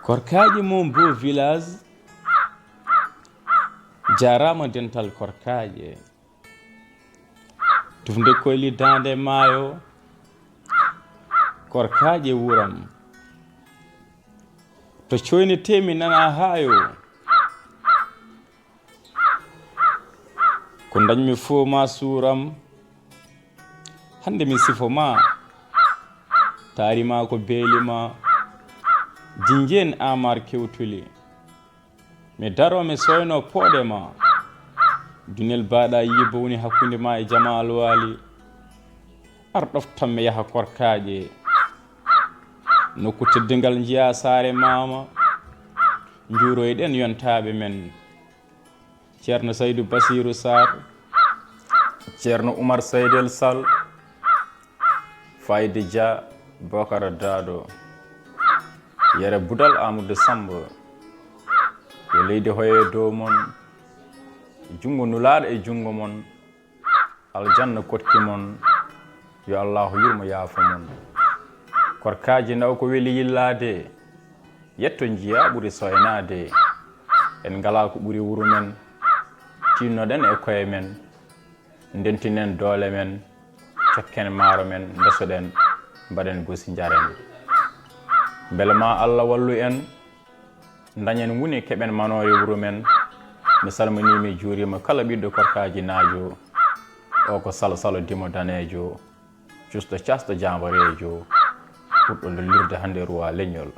korkaji mum beau village jarama dental korkaje tufde koyli dande maayo korkaje wuram to coyni temi nana hayo ko dañmi fo ma suram hande mi sifo ma taarima ko beelima jinjen amar kewtuli mi daro mi soyno poɗe ma dunel baɗa yibbo woni hakkunde ma e jamal wali ar ɗoftan mi yaha korkaje nokku teddingal jiya saare mama juuroyɗen yontaɓe men ceerno Saydou Basirou Sarr ceerno Oumar Seydel Sall Fayde Dia Bokara Dado yere Budal Amadou Samba yo leydi hoye dow mon jungo nulaɗo e jungo mon aljanna kotki mon yo allahu yurmo yaafo mon korkaji naw ko weli yillade yetto jiya ɓuuri soynade en ngala ko ɓuuri wuro men tinnoɗen e koye men ndentinen doole men cokken maaro men ndesoɗen mbaɗen gosi jaren beele ma Allah wallu en dañen woni keɓen manoye wuro men mi salminimi juurima kala ɓiɗɗo korkaji naajo o ko salo dimo danejo custo casto jambarejo ɓurɗo dollirde hande ruwa leñol